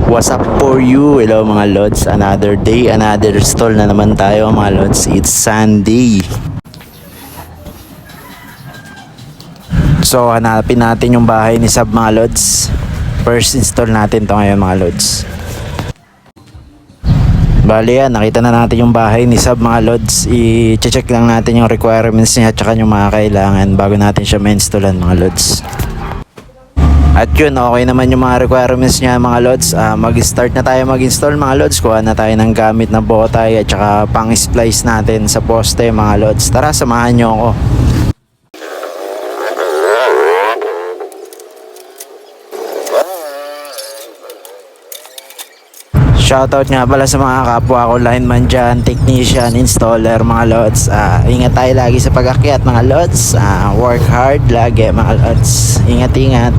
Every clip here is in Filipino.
What's up for you? Hello mga lods, another day, another stall na naman tayo mga lods. It's Sunday. So hanapin natin yung bahay ni Sab mga lods. First install natin to ngayon mga lods. Bali yan, nakita na natin yung bahay ni Sab mga lods. I-check lang natin yung requirements niya at saka yung mga kailangan bago natin siya ma-installan mga lods. At yun, okay naman yung mga requirements niya mga lods. Mag-start na tayo mag-install mga lods. Kuha na tayo ng gamit na botay at saka pang-splice natin sa poste mga lods. Tara, samahan nyo ako. Shoutout nga pala sa mga kapwa ko lineman dyan, technician, installer mga lods. Ingat tayo lagi sa pag-akyat mga lods. Work hard lagi mga lods. Ingat-ingat.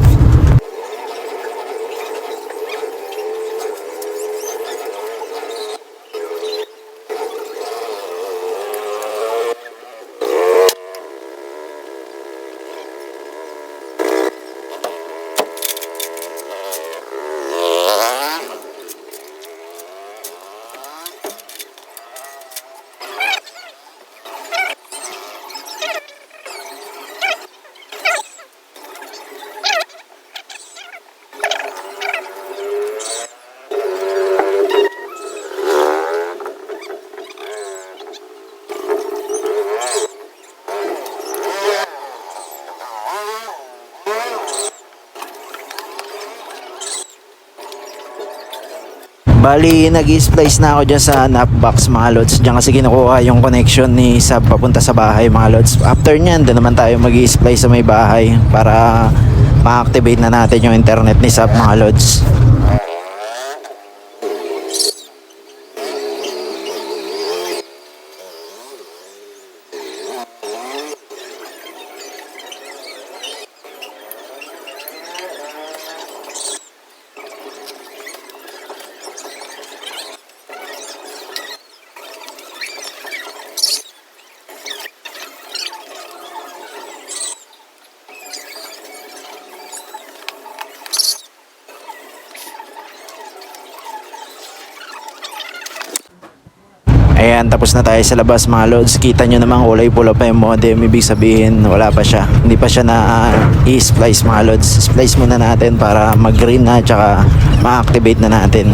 Bali, nag-splice na ako dyan sa knockbox mga lods. Diyan kasi kinukuha yung connection ni Sab papunta sa bahay mga lods. After nyan, doon naman tayo mag-splice sa may bahay para ma-activate na natin yung internet ni Sab mga lods. Ayan, tapos na tayo sa labas mga lods. Kita nyo naman kulay pula pa yung modem. Ibig sabihin wala pa siya. Hindi pa siya na i-splice mga lods. Splice muna natin para mag-green na tsaka ma-activate na natin.